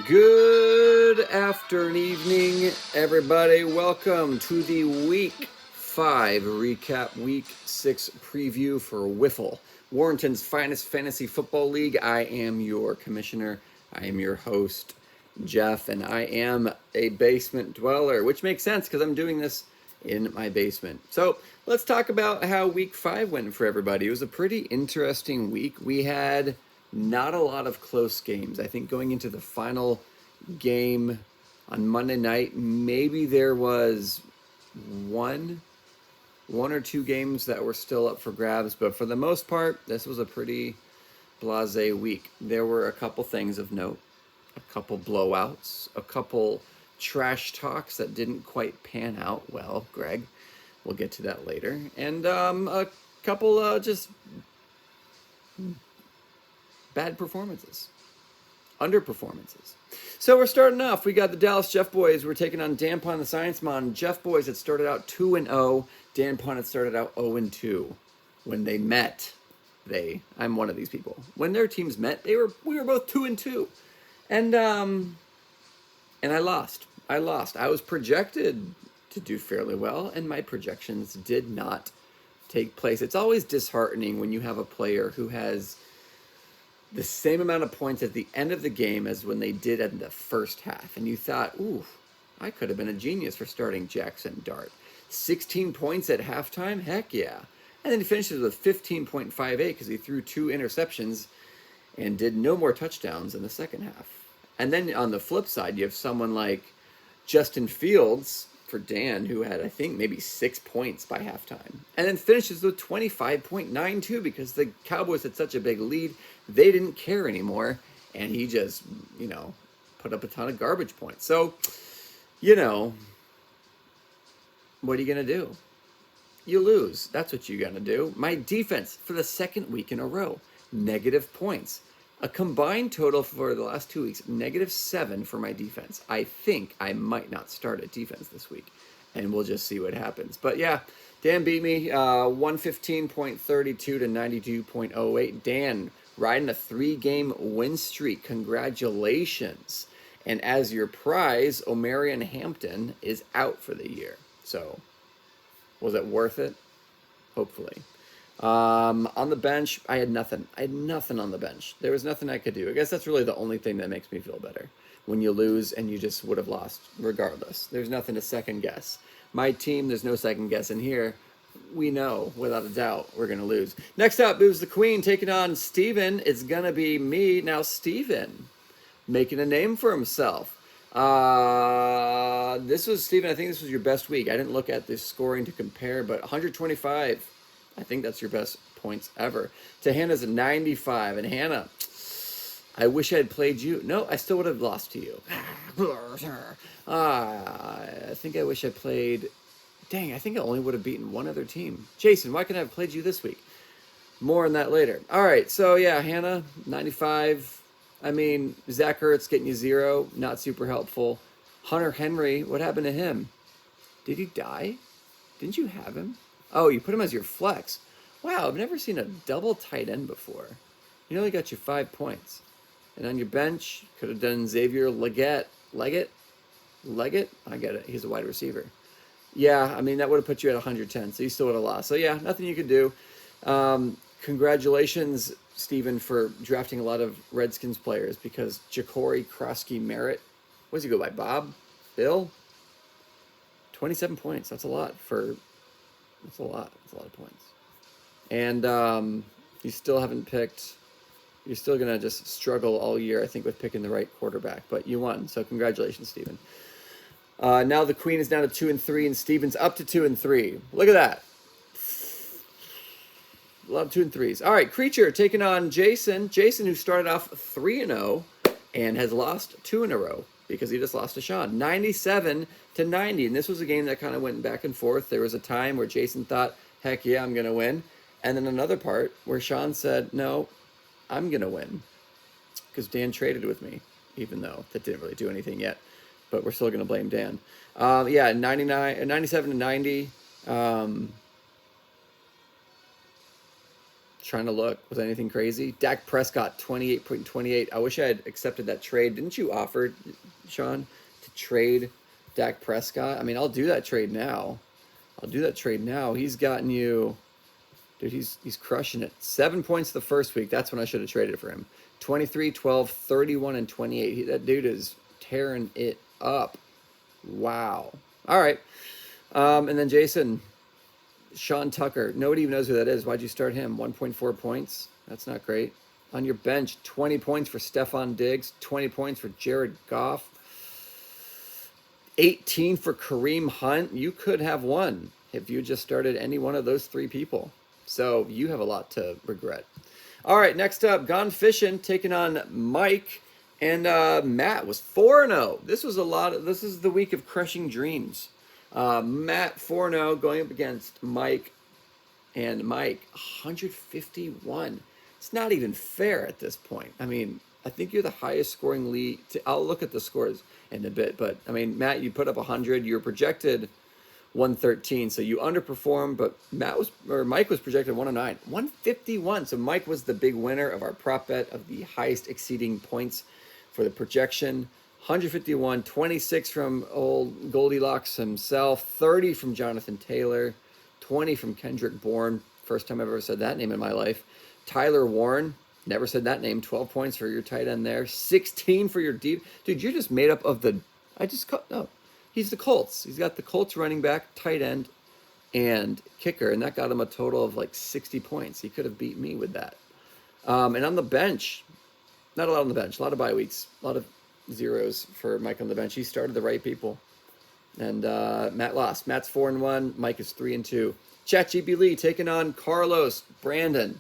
Good afternoon, evening, everybody. Welcome to the Week 5 recap, Week 6 preview for Wiffle, Warrenton's finest fantasy football league. I am your commissioner. I am your host, Jeff, and I am a basement dweller, which makes sense because I'm doing this in my basement. So let's talk about how Week 5 went for everybody. It was a pretty interesting week. We had not a lot of close games. I think going into the final game on Monday night, maybe there was one or two games that were still up for grabs, but for the most part, this was a pretty blasé week. There were a couple things of note, a couple blowouts, a couple trash talks that didn't quite pan out well. Greg, we'll get to that later, and a couple just bad performances, underperformances. So we're starting off. We got the Dallas Jeff Boys. We're taking on Dan Pon, the Science Mon. Jeff Boys had started out 2-0. Dan Pon had started out 0-2. When they met, I'm one of these people. When their teams met, we were both 2-2. And I lost. I was projected to do fairly well, and my projections did not take place. It's always disheartening when you have a player who has the same amount of points at the end of the game as when they did in the first half. And you thought, ooh, I could have been a genius for starting Jackson Dart. 16 points at halftime? Heck yeah. And then he finishes with 15.58 because he threw 2 interceptions and did no more touchdowns in the second half. And then on the flip side, you have someone like Justin Fields for Dan, who had, I think, maybe 6 points by halftime. And then finishes with 25.92 because the Cowboys had such a big lead, they didn't care anymore. And he just, put up a ton of garbage points. So, what are you going to do? You lose. That's what you're going to do. My defense, for the second week in a row, negative points. A combined total for the last 2 weeks, -7 for my defense. I think I might not start at defense this week, and we'll just see what happens. But yeah, Dan beat me 115.32 to 92.08. Dan riding a 3-game win streak. Congratulations. And as your prize, Omarion Hampton is out for the year. So, was it worth it? Hopefully. On the bench, I had nothing. On the bench. There was nothing I could do. I guess that's really the only thing that makes me feel better. When you lose and you just would have lost regardless. There's nothing to second guess. My team, there's no second guess in here. We know, without a doubt, we're going to lose. Next up, it was the Queen taking on Steven. It's going to be me. Now, Steven, making a name for himself. This was, Steven, I think this was your best week. I didn't look at the scoring to compare, but 125. I think that's your best points ever. To Hannah's 95. And Hannah, I wish I had played you. No, I still would have lost to you. I think I wish I played. Dang, I think I only would have beaten one other team. Jason, why couldn't I have played you this week? More on that later. All right, so yeah, Hannah, 95. I mean, Zach Ertz getting you 0. Not super helpful. Hunter Henry, what happened to him? Did he die? Didn't you have him? Oh, you put him as your flex. Wow, I've never seen a double tight end before. He only got you 5 points. And on your bench, could have done Xavier Leggett. Leggett? I get it. He's a wide receiver. Yeah, I mean, that would have put you at 110, so you still would have lost. So, yeah, nothing you could do. Congratulations, Steven, for drafting a lot of Redskins players because Ja'Cory Krosky Merritt, what does he go by, Bob? Bill? 27 points. That's a lot for... That's a lot of points. And you still haven't picked... You're still going to just struggle all year, I think, with picking the right quarterback. But you won, so congratulations, Steven. Now the Queen is down to 2-3, and Steven's up to 2-3. Look at that. A lot of 2 and 3s. All right, Creature taking on Jason. Jason, who started off 3-0 and has lost 2 in a row because he just lost to Sean. 97-90. And this was a game that kind of went back and forth. There was a time where Jason thought, heck yeah, I'm going to win. And then another part where Sean said, no, I'm going to win. Because Dan traded with me, even though that didn't really do anything yet. But we're still going to blame Dan. 97-90. trying to look. Was anything crazy? Dak Prescott, 28.28. I wish I had accepted that trade. Didn't you offer, Sean, to trade Dak Prescott? I mean, I'll do that trade now. He's gotten you, dude, he's crushing it. 7 points the first week. That's when I should have traded for him. 23, 12, 31, and 28. That dude is tearing it up. Wow. All right. And then Jason, Sean Tucker. Nobody even knows who that is. Why'd you start him? 1.4 points. That's not great. On your bench, 20 points for Stephon Diggs, 20 points for Jared Goff, 18 for Kareem Hunt. You could have won if you just started any one of those three people. So you have a lot to regret. All right, next up, Gone Fishing taking on Mike. And Matt was 4-0. This is the week of crushing dreams. Matt 4-0 going up against Mike. And Mike, 151. It's not even fair at this point. I mean, I think you're the highest scoring lead. I'll look at the scores in a bit. But, I mean, Matt, you put up 100. You were projected 113. So you underperformed. But Mike was projected 109. 151. So Mike was the big winner of our prop bet of the highest exceeding points for the projection. 151, 26 from old Goldilocks himself, 30 from Jonathan Taylor, 20 from Kendrick Bourne. First time I've ever said that name in my life. Tyler Warren, never said that name. 12 points for your tight end there. 16 for your deep. Dude, you're just made up of he's the Colts. He's got the Colts running back, tight end, and kicker, and that got him a total of like 60 points. He could have beat me with that. And on the bench, not a lot on the bench, a lot of bye weeks, a lot of zeros for Mike on the bench. He started the right people. And Matt lost. Matt's 4-1. Mike is 3-2. ChatGP Lee taking on Carlos. Brandon,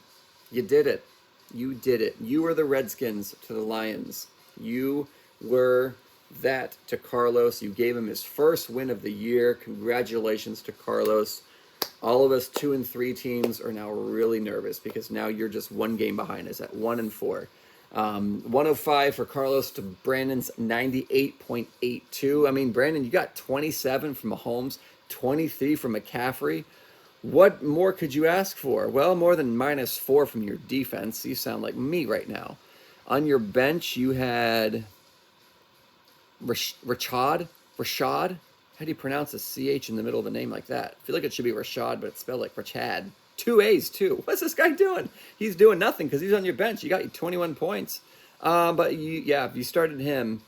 you did it. You did it. You were the Redskins to the Lions. You were that to Carlos. You gave him his first win of the year. Congratulations to Carlos. All of us 2 and 3 teams are now really nervous because now you're just one game behind us at 1 and 4. 105 for Carlos to Brandon's 98.82. I mean, Brandon, you got 27 from Mahomes, 23 from McCaffrey. What more could you ask for? Well, more than -4 from your defense. You sound like me right now. On your bench, you had Rashad. How do you pronounce a CH in the middle of the name like that? I feel like it should be Rashad, but it's spelled like Rachad. 2 A's, too. What's this guy doing? He's doing nothing because he's on your bench. You got you 21 points. But if you started him,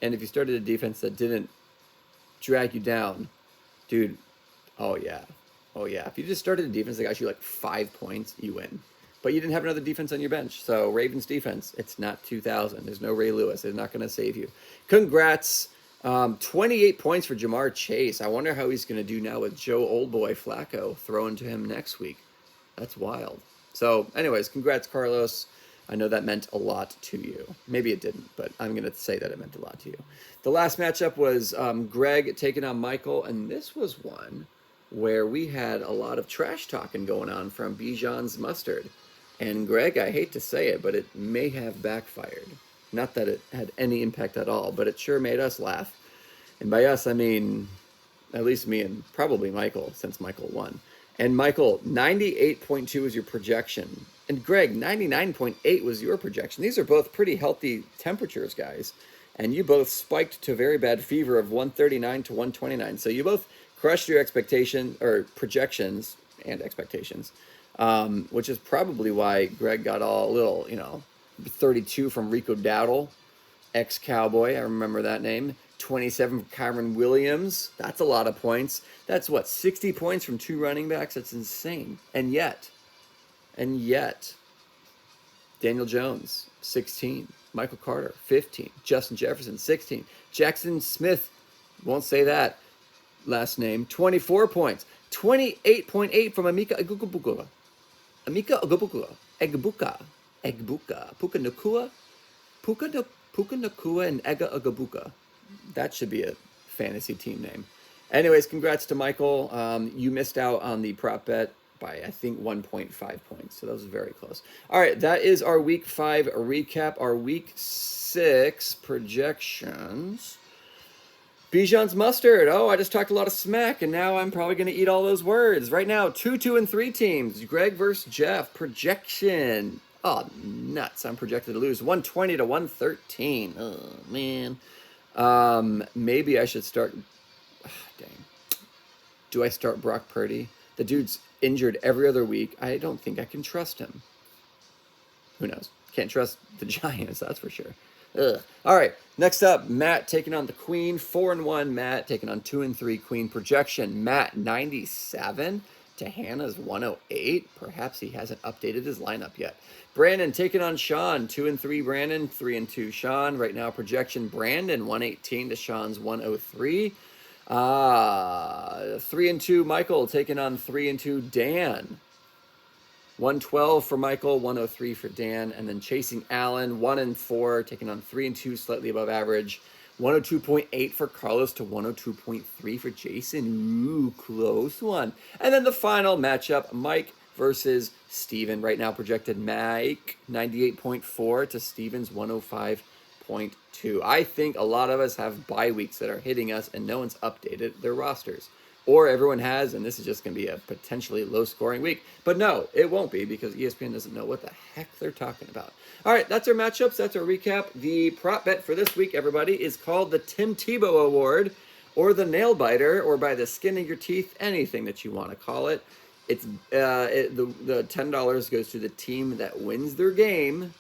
and if you started a defense that didn't drag you down, dude, oh yeah. If you just started a defense that got you like 5 points, you win. But you didn't have another defense on your bench. So Ravens defense, it's not 2,000. There's no Ray Lewis. They're not going to save you. Congrats. 28 points for Jamar Chase. I wonder how he's going to do now with Joe Oldboy Flacco throwing to him next week. That's wild. So, anyways, congrats, Carlos. I know that meant a lot to you. Maybe it didn't, but I'm going to say that it meant a lot to you. The last matchup was Greg taking on Michael, and this was one where we had a lot of trash talking going on from Bijan's Mustard. And Greg, I hate to say it, but it may have backfired. Not that it had any impact at all, but it sure made us laugh. And by us, I mean at least me and probably Michael, since Michael won. And Michael, 98.2 was your projection. And Greg, 99.8 was your projection. These are both pretty healthy temperatures, guys. And you both spiked to very bad fever of 139 to 129. So you both crushed your projections and expectations, which is probably why Greg got all a little, 32 from Rico Dowdle, ex-Cowboy. I remember that name. 27 from Kyron Williams. That's a lot of points. That's 60 points from 2 running backs? That's insane. And yet, Daniel Jones, 16. Michael Carter, 15. Justin Jefferson, 16. Jackson Smith, won't say that last name, 24 points. 28.8 from Emeka Egbuka. Puka Nakua and Ega Agabuka. That should be a fantasy team name. Anyways, congrats to Michael. You missed out on the prop bet by, I think, 1.5 points. So that was very close. All right, that is our Week 5 recap. Our Week 6 projections. Bijan's mustard. Oh, I just talked a lot of smack, and now I'm probably going to eat all those words. Right now, 2, 2, and 3 teams. Greg versus Jeff. Projection. Oh, nuts. I'm projected to lose 120 to 113. Oh, man. Maybe I should start. Oh, dang. Do I start Brock Purdy? The dude's injured every other week. I don't think I can trust him. Who knows? Can't trust the Giants, that's for sure. Ugh. All right, next up, Matt taking on the Queen. 4-1 Matt taking on 2-3 Queen. Projection, Matt 97 to Hannah's 108. Perhaps he hasn't updated his lineup yet. Brandon taking on Sean. 2-3 Brandon, 3-2 Sean. Right now, projection Brandon 118 to Sean's 103. 3-2 Michael taking on 3-2 Dan. 112 for Michael, 103 for Dan, and then chasing Allen, 1-4, taking on 3-2, slightly above average. 102.8 for Carlos to 102.3 for Jason. Ooh, close one. And then the final matchup, Mike versus Steven. Right now projected Mike, 98.4 to Steven's 105.2. I think a lot of us have bye weeks that are hitting us and no one's updated their rosters. Or everyone has, and this is just going to be a potentially low-scoring week. But no, it won't be because ESPN doesn't know what the heck they're talking about. All right, that's our matchups. That's our recap. The prop bet for this week, everybody, is called the Tim Tebow Award or the Nail Biter or by the skin of your teeth, anything that you want to call it. It's the $10 goes to the team that wins their game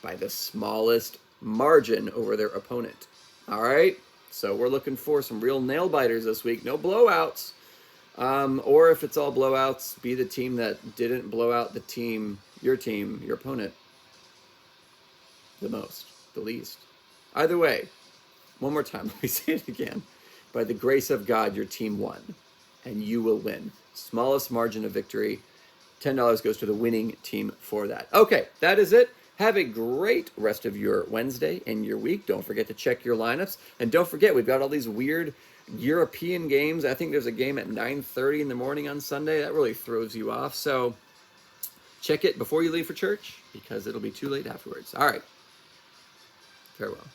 by the smallest margin over their opponent. All right? So we're looking for some real nail biters this week. No blowouts. Or if it's all blowouts, be the team that didn't blow out your opponent, the most, the least. Either way, one more time, let me say it again. By the grace of God, your team won, and you will win. Smallest margin of victory. $10 goes to the winning team for that. Okay, that is it. Have a great rest of your Wednesday and your week. Don't forget to check your lineups. And don't forget, we've got all these weird European games. I think there's a game at 9:30 in the morning on Sunday. That really throws you off. So check it before you leave for church because it'll be too late afterwards. All right. Farewell.